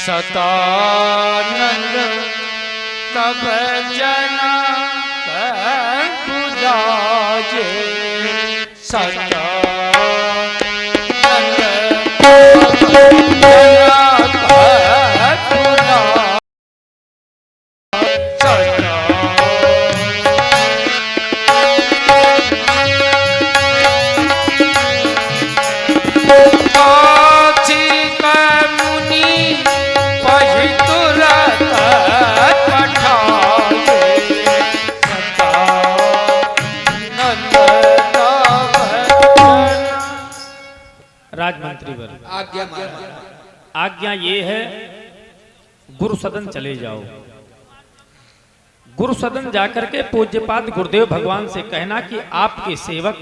सतानंद तब जना बुझाजे सतानंद राजमंत्री वर आज्ञा ये है, गुरु सदन चले जाओ। गुरु सदन जाकर के पूज्यपाद गुरुदेव भगवान से कहना कि आपके सेवक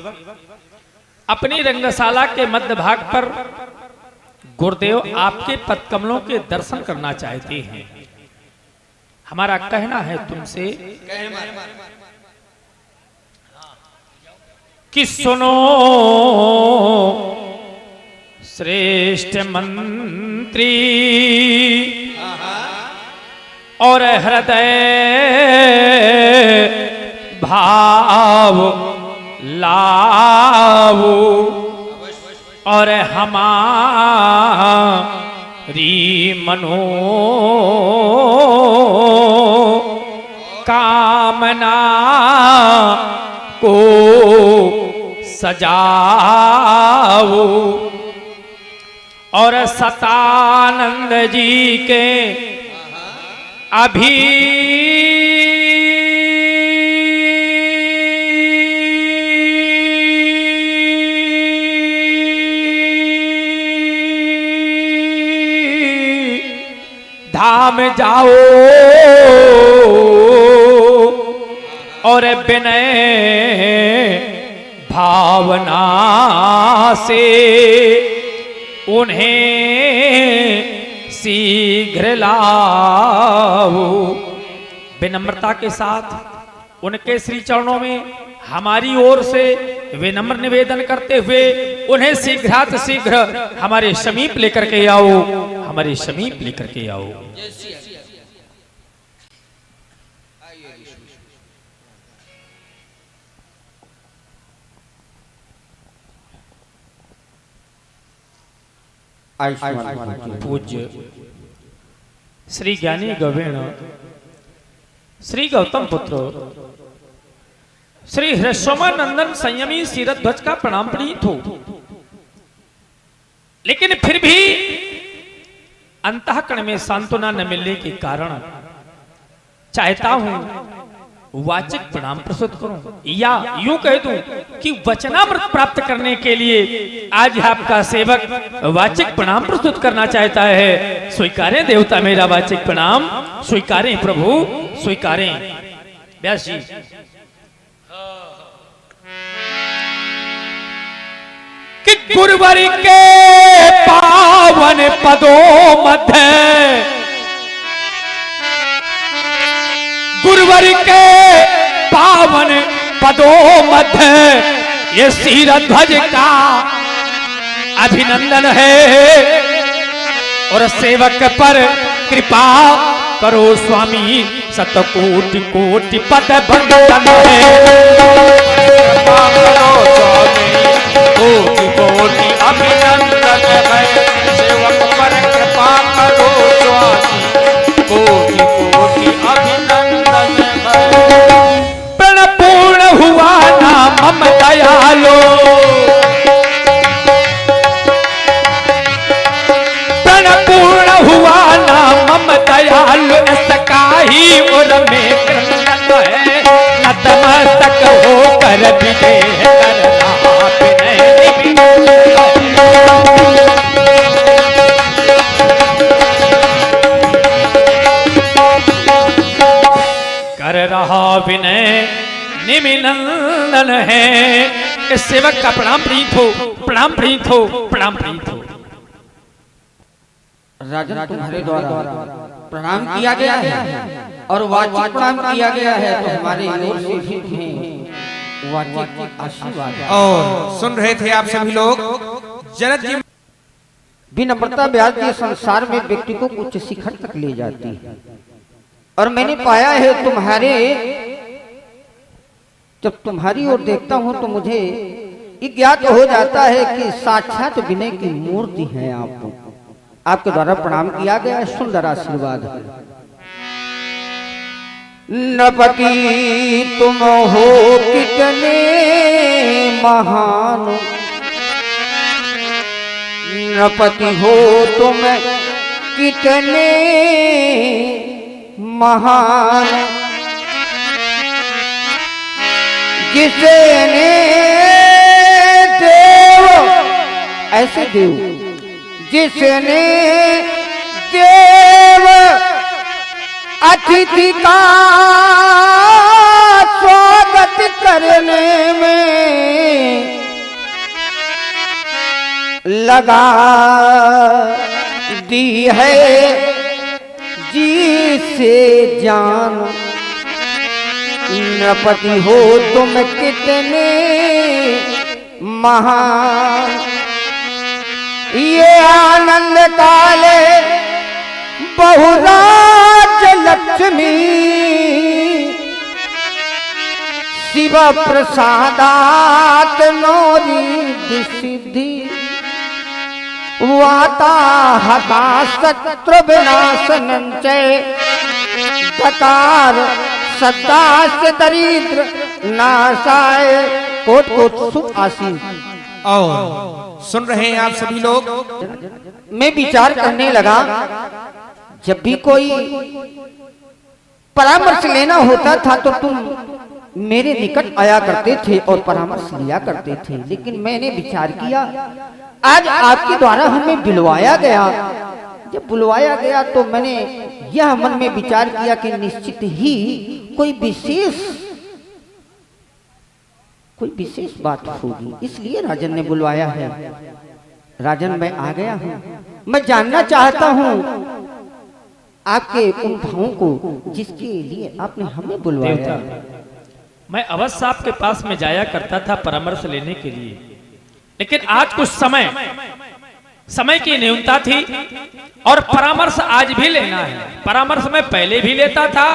अपनी रंगशाला के मध्य भाग पर गुरुदेव आपके पदकमलों के दर्शन करना चाहते हैं। हमारा कहना है तुमसे कि सुनो श्रेष्ठ मंत्री और हृदय भाव लाओ और हमारी मनो कामना को सजाओ और सतानंद जी के अभी धाम जाओ और विनय भावना से उन्हें शीघ्र लाओ। विनम्रता के साथ उनके श्री चरणों में हमारी ओर से विनम्र निवेदन करते हुए उन्हें शीघ्रात शीघ्र हमारे समीप लेकर के आओ, हमारे समीप लेकर के आओ। पूज्य श्री ज्ञानी गवेण श्री गौतम पुत्र श्री हृष्यमानंदन संयमी सीरध्वज का प्रणाम प्रणीत हो, लेकिन फिर भी अंतःकरण में सांत्वना न मिलने के कारण चाहता हूं वाचिक प्रणाम प्रस्तुत करूं, या यूं कह दूं कि वचनामृत प्राप्त करने के लिए आज आपका सेवक वाचिक प्रणाम प्रस्तुत करना चाहता है। स्वीकारें देवता मेरा वाचिक प्रणाम, स्वीकारें प्रभु, स्वीकारें। व्यास जी कि गुरुवर के पावन पदों मध्य गुरुवर के पावन पदों मध्य ये सीरध्वज का अभिनंदन है और सेवक पर कृपा करो स्वामी, शतकोटि कोटि पद बंदन है। कृपा करो स्वामी, कोटि कोटि अभिनंदन है। सेवक पर कृपा करो स्वामी, कोटि कोटि अभिनंदन है। प्रण पूर्ण हुआ नाम मम दयालो, प्रण पूर्ण हुआ नाम मम दयालो। इसका ही उर में क्रंदन है, नतमस्तक होकर विदेह करना कर रहा विनय निमिनंदन है। इस सेवक का प्रणाम प्रीत हो, प्रणाम प्रीत हो, प्रणाम प्रीत हो। राजन तुम्हारे द्वारा प्रणाम किया गया है और वाचिक प्रणाम किया गया है, तो हमारे ओर से भी वाचिक आशीर्वाद। और सुन रहे थे आप सभी लोग, जरद जी विनम्रता ब्याज ये संसार में व्यक्ति को उच्च शिखर तक ले जाती है। और मैंने पाया है जब तुम्हारी ओर देखता हूं तो मुझे ज्ञात हो जाता है कि साक्षात विनय की मूर्ति है आप। आपके द्वारा प्रणाम किया गया, सुंदर आशीर्वाद है। नपति तुम हो कितने महान, नपति हो तुम कितने महान, जिसने देव ऐसे देव जिसने देव अतिथि का स्वागत करने में लगा दी है जी से जान। नपति हो तुम कितने महान, ये आनंद काले बहुराज लक्ष्मी शिव प्रसादात नौरी सिद्धि, वाता हता शत्रु विनाशन धकार सदा से दरिद्र नाशाय कोट कोट सुख आशीष। और सुन रहे हैं आप सभी लोग। मैं विचार करने लगा, जब भी कोई परामर्श लेना होता था तो तुम मेरे निकट आया करते थे और परामर्श लिया करते थे, लेकिन मैंने विचार किया आज आपके द्वारा हमें बुलवाया गया। जब बुलवाया गया तो मैंने यह मन में विचार किया कि निश्चित ही कोई विशेष बात होगी, इसलिए राजन ने बुलवाया है। राजन, मैं आ गया हूँ। मैं जानना चाहता हूँ आपके उन भावों को जिसके लिए आपने हमें बुलवाया। मैं अवश्य आपके पास में जाया करता था परामर्श लेने के लिए, लेकिन आज कुछ समय की न्यूनता थी और परामर्श आज भी लेना है। परामर्श मैं पहले भी लेता था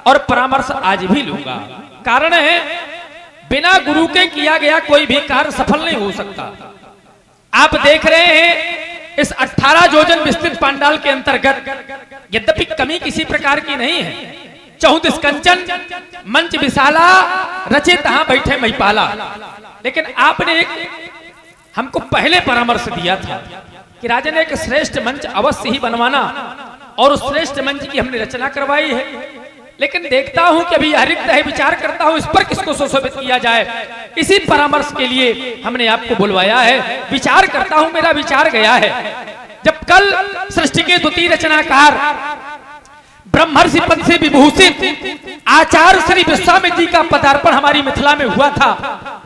और परामर्श आज भी लूंगा। कारण है, बिना गुरु के किया गया कोई भी कार्य सफल नहीं हो सकता। आप देख रहे हैं इस 18 योजन विस्तृत पांडाल के अंतर्गत यद्यपि कमी किसी प्रकार की नहीं है, 34 कंचन मंच विशाला रचे तहां बैठे महिपाला, लेकिन आपने एक हमको पहले परामर्श दिया था कि राजन एक श्रेष्ठ मंच अवश्य ही बनवाना, और उस श्रेष्ठ मंच की हमने रचना करवाई है। लेकिन देखता हूं कि अभी रिक्त है, विचार करता हूं इस पर किसको सुशोभित किया जाए। इसी परामर्श के लिए हमने आपको बुलवाया है। विचार करता हूं, मेरा विचार गया है। जब कल सृष्टि के द्वितीय रचनाकार ब्रह्मर्षि पद से विभूषित आचार्य श्री विश्वामित्र जी का पदार्पण हमारी मिथिला में हुआ था,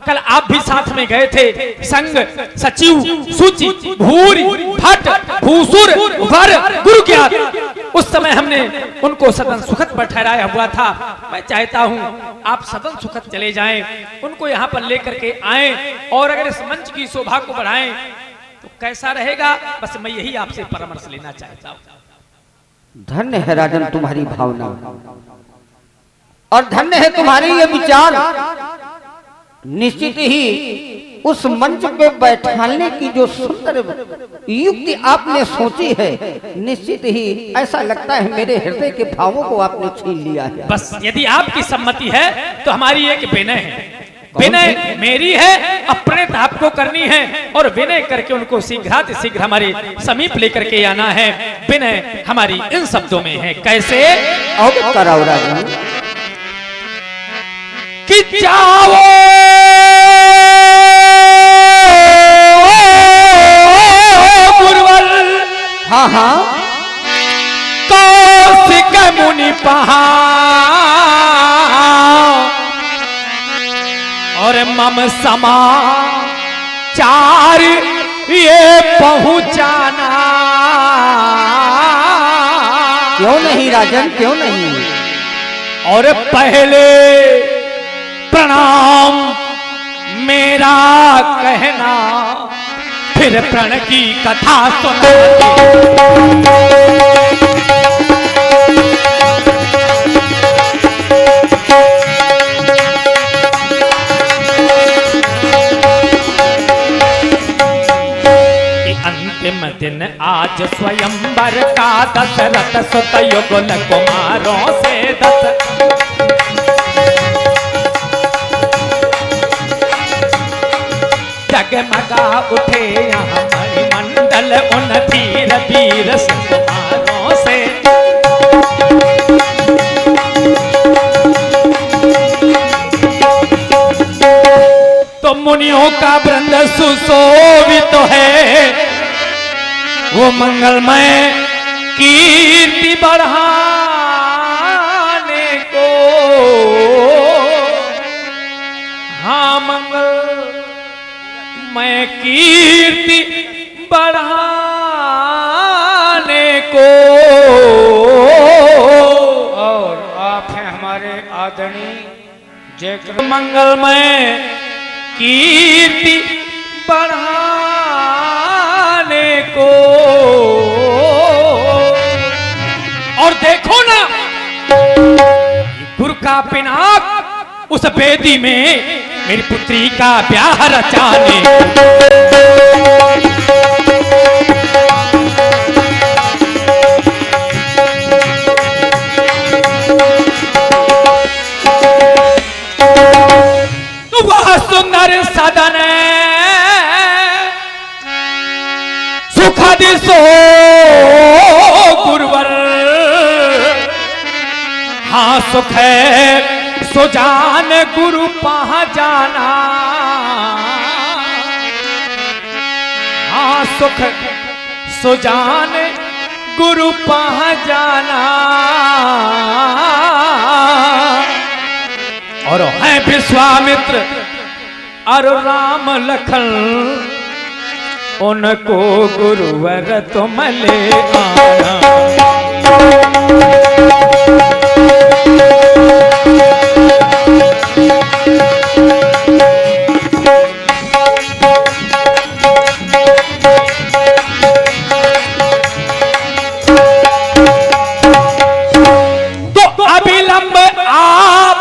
कल आप भी साथ में गए थे। संग सचिव सूचि भूरि भट्ट भूसुर वर गुरु ज्ञात, उस समय हमने उनको सदन सुखद पर ठहराया हुआ था। मैं चाहता हूं आप सदन सुखद चले जाएं, उनको यहाँ पर लेकर के आएं, और अगर इस मंच की शोभा को बढ़ाएं तो कैसा रहेगा। बस मैं यही आपसे परामर्श लेना चाहता हूं। धन्य है राजन तुम्हारी भावना, और धन्य है तुम्हारे ये विचार। निश्चित ही उस मंच पे बैठाने की जो सुंदर युक्ति आपने सोची है, निश्चित ही ऐसा लगता है मेरे हृदय के भावों को आपने छीन लिया है। बस यदि आपकी सम्मति है तो हमारी एक विनय है। विनय मेरी है, अप्रणित आपको करनी है, और विनय करके उनको शीघ्र हमारे समीप लेकर के आना है। विनय हमारी इन शब्दों में है। कैसे? अवगत कराओ राजन। कि जाओ गुरुवर, हाँ हाँ, कौशिक मुनि पहाड़ और मम समाचार ये पहुंचाना। क्यों नहीं राजन, क्यों नहीं। और पहले प्रणाम मेरा कहना, फिर प्रण की कथा सुनाती। अंतिम दिन आज स्वयंवर का दशरथ सुत युगल कुमारों से दस। जगमगा उठे यहाँ मणिमंडल उन धीर वीर कुमारों से। तो मुनियों का वृंद सुशोभित है, वो मंगलमय कीर्ति बढ़ाने को। हाँ मंगलमय कीर्ति बढ़ाने को। और आप हैं हमारे आदरणीय जय मंगलमय कीर्ति बढ़ाने को। और देखो ना गुरु का पिनाक उस बेदी में मेरी पुत्री का ब्याह रचाने। तो वह सुंदर सदन सुखद सो गुरुवर। हाँ सुख है सुजान गुरु पहाँ जाना। हाँ सुख सुजान गुरु पहाँ जाना। और है विश्वामित्र और राम लखन, उनको गुरुवर तुम ले आना। तो अविलंब आप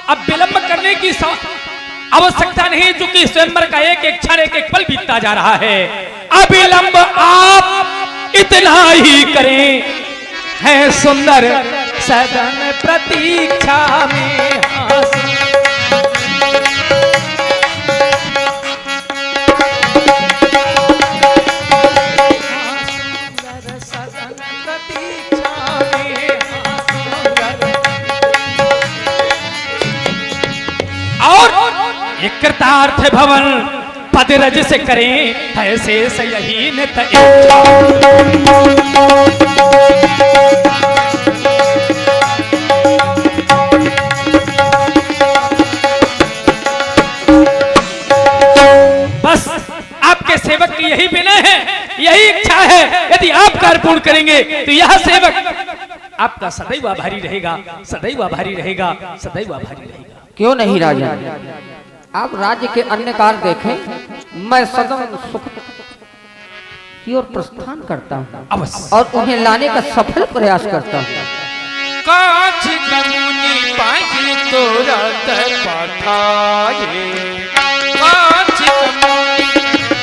अब विलंब करने की आवश्यकता नहीं, चूंकि स्वयंवर का एक एक क्षण एक एक पल बीतता जा रहा है। अविलंब आप इतना ही करें, है सुंदर सदन प्रतीक्षा में हासिल। एक कृतार्थ भवन पद रज से करें, ऐसे से यही नित इच्छा। बस आपके सेवक की यही विनय है, यही इच्छा है। यदि आप कार्य पूर्ण करेंगे तो यह सेवक आपका सदैव आभारी रहेगा, सदैव आभारी रहेगा, सदैव आभारी रहेगा। क्यों नहीं राजा, आप राज्य के अन्य कार्य देखें, मैं सदन सुख की ओर प्रस्थान करता हूँ अवश्य, और उन्हें लाने का सफल प्रयास करता हूँ। काछ कमुनि पाई तोरा तर पठाए, काछ कमुनि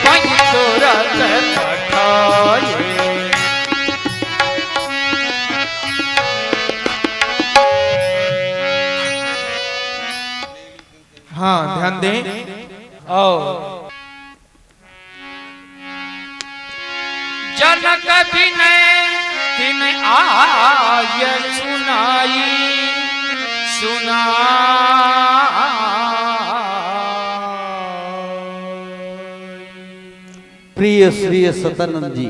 पाई तोरा तर पठाए। हाँ ध्यान दें। और जनक विनय तिन आय सुनाई प्रिय श्री सतानंद जी,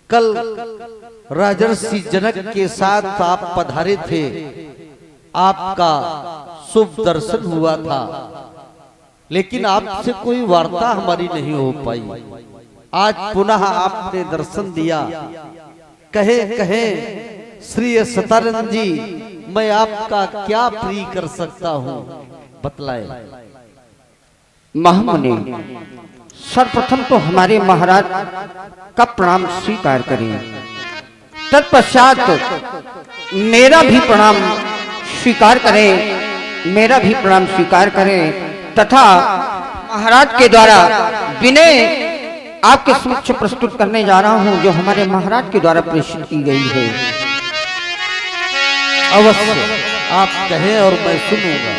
कल राजर्षि जनक के साथ आप पधारे थे, आपका शुभ दर्शन हुआ था, लेकिन आपसे कोई वार्ता हमारी नहीं हो पाई। आज पुनः आपने दर्शन दिया। कहे कहे श्री सतानंद जी, मैं आपका क्या प्रिय कर सकता हूँ, बतलाए। महामुनि सर्वप्रथम तो हमारे महाराज का प्रणाम स्वीकार करें, तत्पश्चात मेरा भी प्रणाम स्वीकार करें, मेरा भी प्रणाम स्वीकार करें तथा महाराज के द्वारा विनय आपके समक्ष प्रस्तुत करने जा रहा हूं जो हमारे महाराज के द्वारा प्रेषित की गई है। अवश्य आप कहें और मैं सुनूंगा।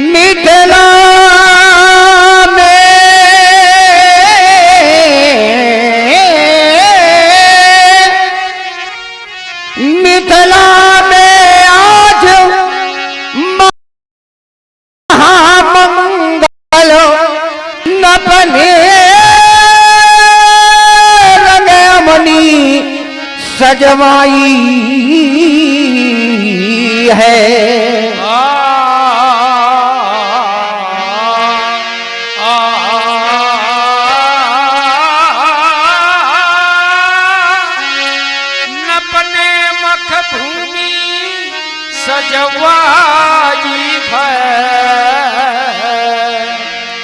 मिथिला में आज महामंगल न बने रंगमणि सजवाई है।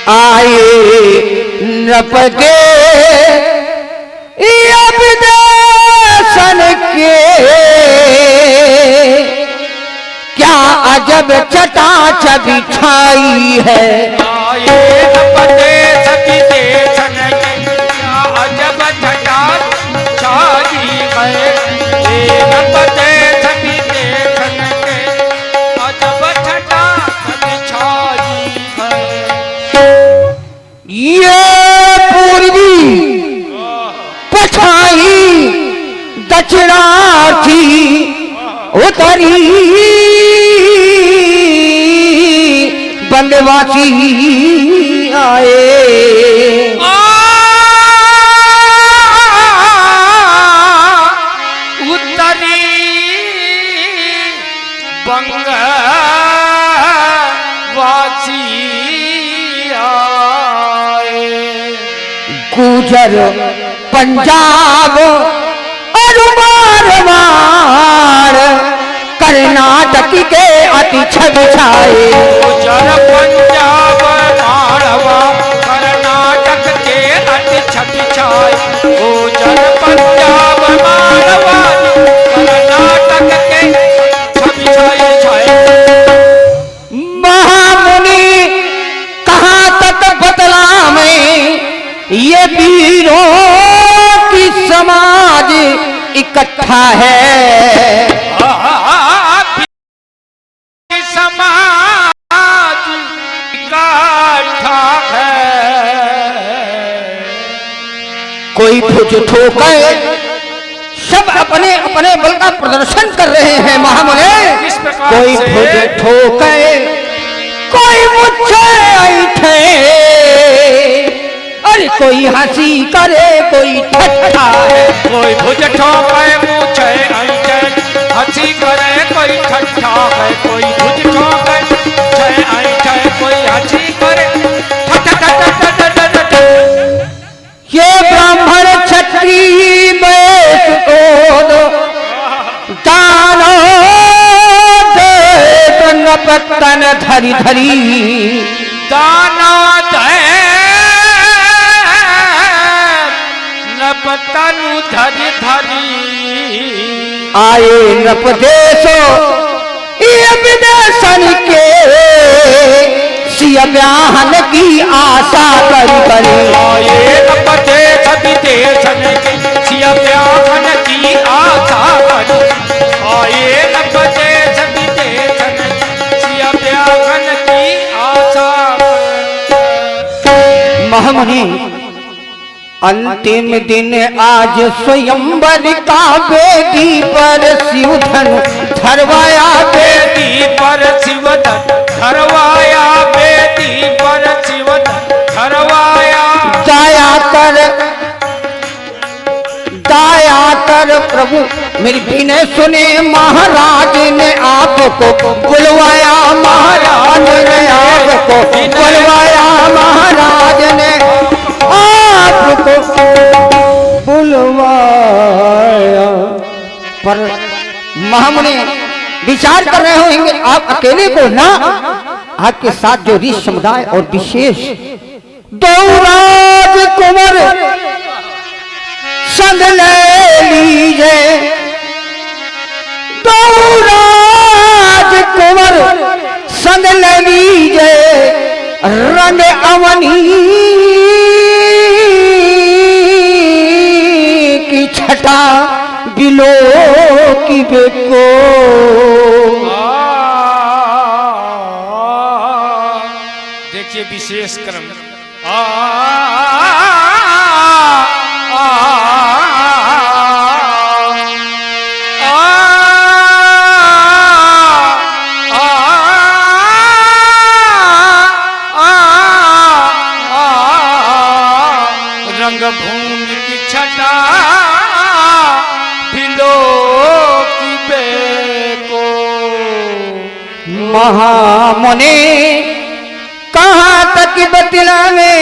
आए नपके अब दर्शन के क्या अजब चटा चबी छाई है। आए नपके सभी दर्शन के क्या अजब चटा छाई है। ये नपके सभी दर्शन के अजब चटा चबी छाई है। ये पूर्वी पछाई दक्षिणार्थी उतरी बंदवासी आए। उत्तरी बंगवासी गुजर पंजाब और मारवाड़ कर्नाटक के अति छवि छाए। गुजर पंजाब मारवा कर्नाटक के अति छवि छाए। गुजर पंजाब मारवा कर्नाटक के छवि छाए। महामुनि कहाँ तक बदला में ये वीरों की समाज इकट्ठा है। समाज इकट्ठा है। कोई भुज ठोकर सब अपने अपने बल का प्रदर्शन कर रहे हैं महामुनि। किस प्रकार कोई से? भुज ठोकर कोई मुझे ऐठे, अरे कोई हंसी करे कोई ठट्ठा है। कोई भुज ठोके मुझे ऐठे हंसी करे कोई ठट्ठा है। कोई भुज ठोके मुझे ऐठे कोई हंसी करे ये ब्राह्मण क्षत्रिय वैश्य दानो दे नपतन धरी धरी दाना दे नपतनु धरी धरी आए नप देशो ये विदेशन के सिया ब्याहन की आशा करी करी। आए नपते सभी देशन के सिया ब्याहन की आशा करी। आए नपते सभी देशन के सिया ब्याहन की आशा करी। महामुनि अंतिम दिन आज स्वयंवर का वेदी पर शिवधन धरवाया। बेदी पर शिवधन धरवाया। बेदी पर शिवधन धरवाया। दाया कर प्रभु मेरी विनय सुने। महाराज ने आपको बुलवाया। महाराज ने आपको बुलवाया। महाराज ने आपको बुलवाया। पर महामुनि विचार कर रहे होंगे आप अकेले को ना, आपके साथ जो ऋषि समुदाय और विशेष दो राजकुंवर संग ले लीजिए, दो राजकुंवर संग ले लीजिए, रंग अवनी की छटा बिलो की बेको। देखिए विशेष क्रम रंगभूमि की छटा बिलो की बेको। महामुनि कहाँ तक बतलावे,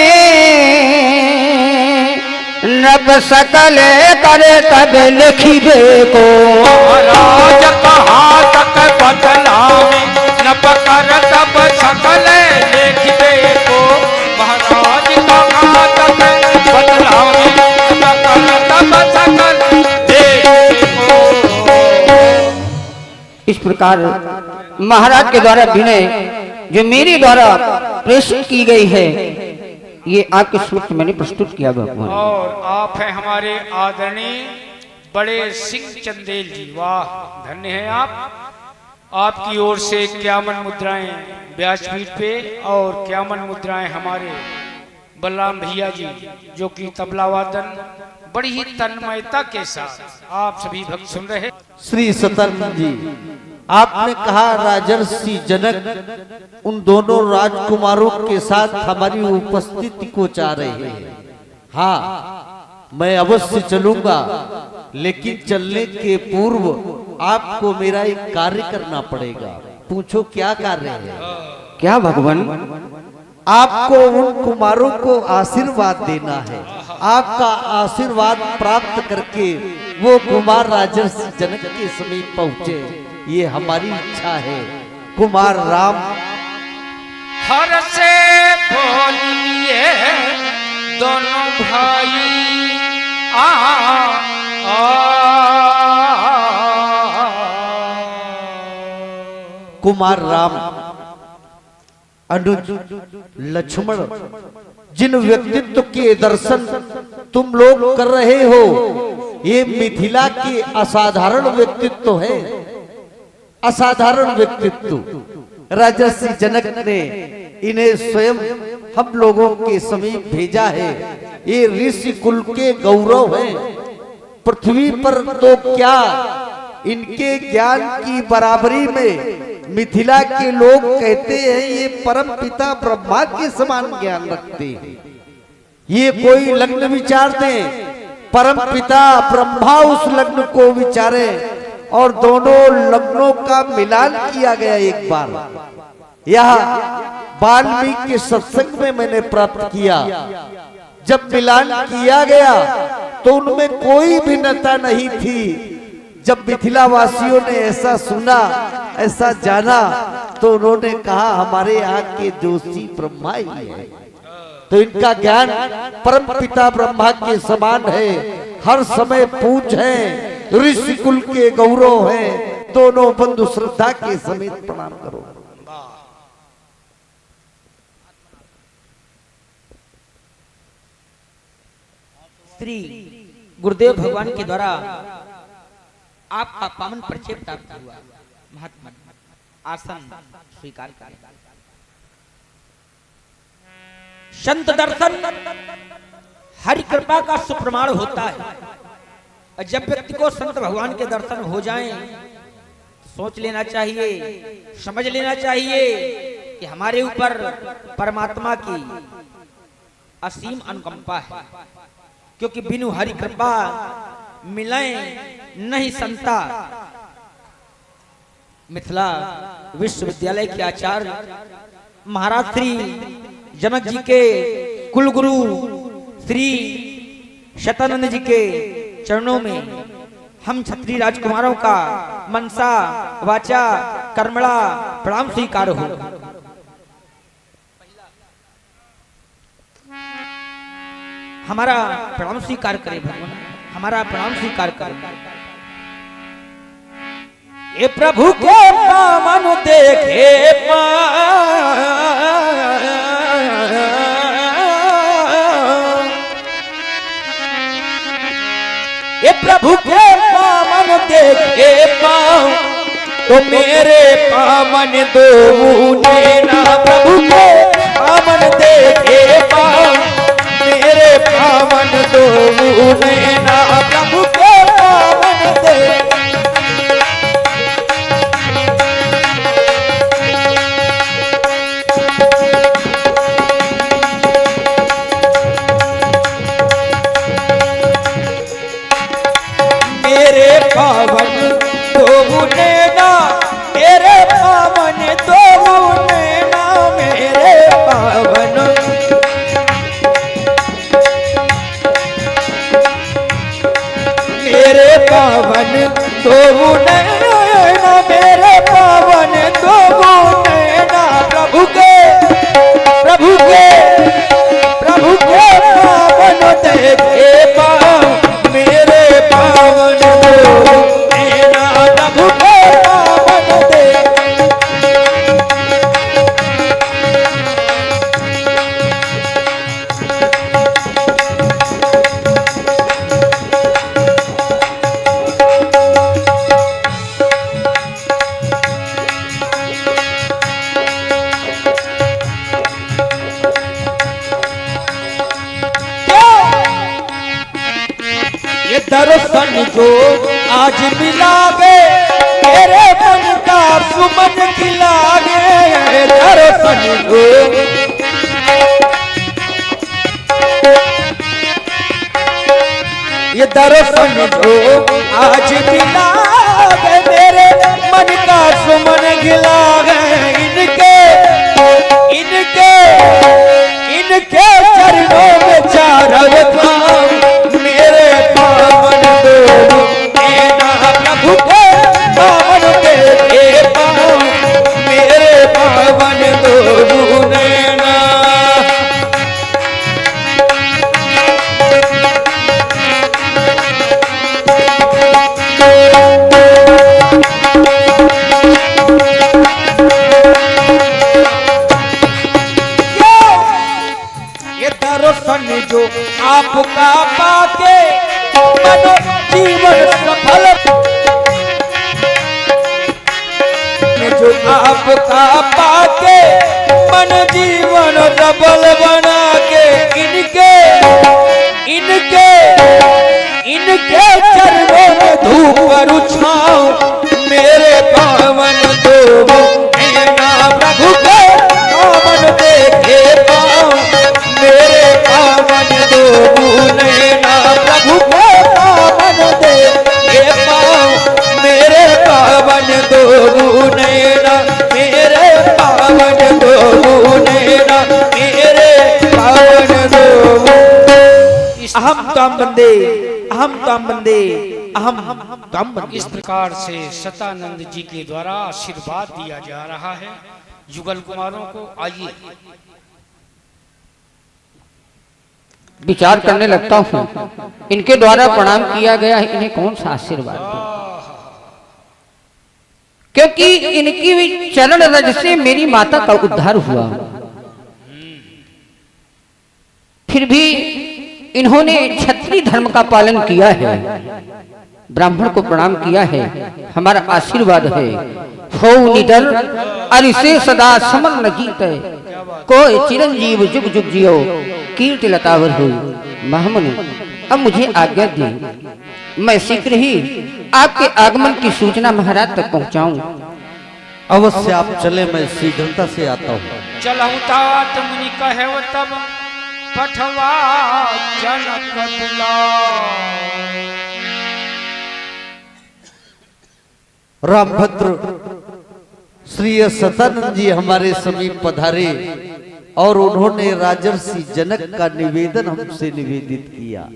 नब सकल करे तब लिखिबे को। महाराज कहाँ तक बतलावे, नब कर तब सकल लिखिबे को। महाराज कहाँ तक बतलावे, नब कर तब सकल लिखिबे को। इस प्रकार महाराज के द्वारा विनय जो मेरे द्वारा प्रेषित की गई है, ये आपके सूत्र मैंने प्रस्तुत किया भगवान। और आप हैं हमारे आदरणीय बड़े सिंह चंदेल जी, वाह धन्य हैं आप। आपकी ओर से 51 मुद्राएं व्यासपीठ पे और 51 मुद्राएं हमारे बलराम भैया जी जो कि तबला वादन बड़ी ही तन्मयता के साथ आप सभी भक्त सुन रहे। श्री सतानंद जी, आपने कहा राजर्षि जनक उन दोनों राजकुमारों के साथ हमारी उपस्थिति को चाह रहे हैं। हाँ, मैं अवश्य चलूंगा, लेकिन चलने के पूर्व आपको मेरा एक कार्य करना पड़ेगा। पूछो क्या कार्य है? क्या भगवान? आपको उन कुमारों को आशीर्वाद देना है। आपका आशीर्वाद प्राप्त करके वो कुमार राजर्षि जनक के समीप पहुंचे, ये हमारी इच्छा है। कुमार राम हर से बोलिए दोनों भाई आ कुमार राम, अनुज, लक्ष्मण, जिन व्यक्तित्व के दर्शन तुम लोग कर रहे हो, ये मिथिला के असाधारण व्यक्तित्व है। असाधारण व्यक्तित्व राजर्षि जनक ने इन्हें स्वयं हम लोगों के समीप भेजा है। ये ऋषि कुल के गौरव है। पृथ्वी पर तो क्या इनके ज्ञान की बराबरी में मिथिला के लोग कहते हैं ये परम पिता ब्रह्मा के समान ज्ञान रखते हैं। ये कोई लग्न विचारते, परम पिता ब्रह्मा उस लग्न को विचारे और दोनों लग्नों का मिलान किया गया। एक बार यह वाल्मीकि के सत्संग में मैंने प्राप्त किया। जब मिलान किया गया तो उनमें कोई भिन्नता नहीं थी। जब मिथिला वासियों ने ऐसा सुना, ऐसा जाना, तो उन्होंने कहा हमारे यहाँ के जोशी ब्रह्मा ही है। तो इनका ज्ञान परम पिता ब्रह्मा के समान है। हर समय पूज है, ऋषि कुल के गौरव है। दोनों बंधु श्रद्धा के समेत प्रणाम करो। श्री गुरुदेव भगवान के द्वारा आपका पावन परिचय प्राप्त हुआ। महात्मा आसन स्वीकार करें। संत दर्शन हरि कृपा का सुप्रमाण होता है। जब व्यक्ति को संत भगवान के दर्शन हो जाएं, सोच लेना चाहिए, समझ लेना चाहिए कि हमारे ऊपर परमात्मा की असीम अनुकंपा है, क्योंकि बिनु हरि कृपा मिले नहीं संता। मिथिला विश्वविद्यालय के आचार्य महाराज श्री जनक जी के कुलगुरु श्री शतानंद जी के चरणों में हम क्षत्रिय राजकुमारों का मनसा वाचा कर्मणा प्रणाम स्वीकार हो। हमारा प्रणाम स्वीकार करे भगवान, हमारा प्रणाम स्वीकार करे। ये प्रभु के पावन देखे ये प्रभु के पावन देखे पाओ तो मेरे पावन दो नैना, प्रभु के पावन देखे पाओ मेरे पावन दो नैना, प्रभु के पावन देखे पावन दो नैना, मेरे पावन दो नैना, मेरे पावन मेरे पावन दो नैना, मेरे पावन दो नैना, प्रभु के पावन देखे पाओ मेरे पावन नैना, प्रभु के पावन देखे। ये दर्शन जो आज मिला गे तेरे मन का सुमन खिला गे, दर्शन जो ये दर्शन जो आज मिला गे मेरे मन का सुमन खिला गे, इनके चरणों में चारव था मेरे पावन दो नैना, प्रभु के पावन देखे पाओ मेरे पावन दो नैना। ये दर्शन जो आपका पाके मन जीवन सफल, जो आपका पाके मन जीवन सफल बना के, इनके चरणों में धूप छाओ मेरे पावन दो नैना, प्रभु के पावन देखे पाओ मेरे पावन दो नैना, प्रभु के पावन देखे पाओ मेरे पावन दो नैना, मेरे पावन दो नैना, मेरे पावन दो। अहम त्वं वंदे, अहम त्वं वंदे, अहम त्वं वंदे। इस प्रकार से सतानंद जी के द्वारा आशीर्वाद दिया जा रहा है युगल कुमारों को। आइए विचार करने लगता हूँ, इनके द्वारा प्रणाम किया गया है, इन्हें कौन सा आशीर्वाद दूं? क्योंकि इनकी भी चरण रज से मेरी माता का उद्धार हुआ, फिर भी इन्होंने क्षत्रिय धर्म का पालन किया है, ब्राह्मण को प्रणाम किया है, हमारा आशीर्वाद है। हो निडर अरिसे सदा समन न जीते, कोई चिरंजीव जुग जुग जियो, कीर्ति लतावर हो महामनु। अब मुझे आज्ञा दी, मैं शीघ्र ही आपके आगमन की सूचना महाराज तक पहुंचाऊं। अवश्य आप चले, मैं शीघ्रता से आता हूँ। चलहु तात मुनि कहे तब पठवा जनक बुलाए। रामभद्र श्री सतानंद जी हमारे समीप पधारे और उन्होंने राजर्षि जनक का निवेदन हमसे निवेदित किया।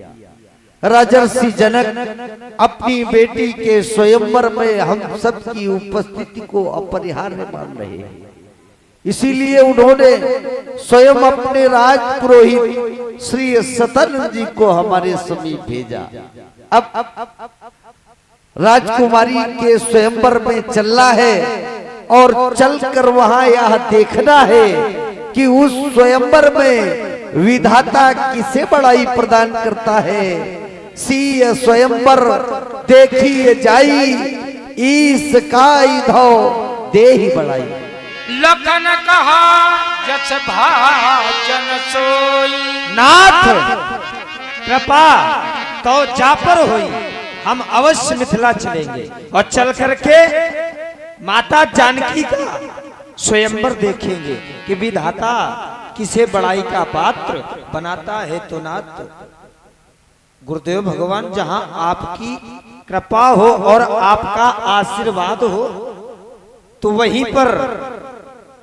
राजर्षि जनक अपनी बेटी के स्वयंवर में हम सबकी उपस्थिति को अपरिहार्य मान रहे हैं, इसीलिए उन्होंने स्वयं अपने राज पुरोहित श्री सतानंद जी को हमारे समीप भेजा। अब राजकुमारी के स्वयंवर में चलना है और चलकर वहां यह देखना है कि उस स्वयंवर में विधाता किसे बड़ाई प्रदान करता है। सी स्वयंवर देखिए जाई, ईस का इधो दे ही बड़ाई। लखन कहा जस भाजन सोई। नाथ कृपा तो जापर हुई, हम अवश्य मिथिला चलेंगे और चल करके माता जानकी का स्वयंवर देखेंगे कि विधाता किसे बड़ाई का पात्र बनाता है। तो नाथ गुरुदेव भगवान, जहां आपकी कृपा हो और आपका आशीर्वाद हो तो वहीं पर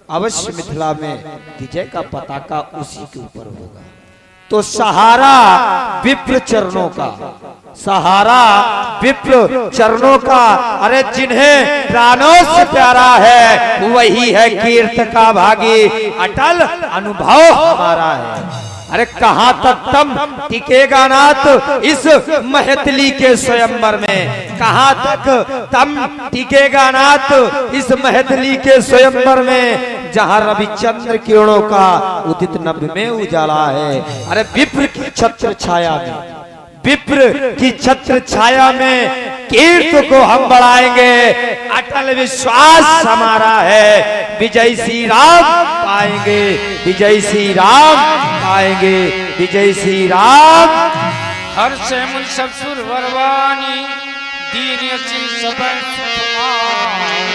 अवश्य मिथिला में विजय का पताका उसी के ऊपर होगा। तो सहारा विप्र चरणों का, सहारा विप्र चरणों का, अरे जिन्हें प्राणों से प्यारा है वही है कीर्त का भागी, अटल अनुभव हमारा है। अरे कहां तक तम टिकेगा नाथ इस महतली के स्वयंवर में, कहां तक तम टिकेगा नाथ इस महतली के स्वयंवर में, जहां रविचंद्र किरणों का उदित नभ में उजाला है। अरे विप्र की छत्र छाया में, विप्र की छत्र छाया में कीर्त को हम बढ़ाएंगे। अटल विश्वास हमारा है, विजय श्री राम पाएंगे, विजय श्री राम पाएंगे, विजय श्री राम। हर्ष मुल ससुर वरवानी दीन सी सब सुखमान।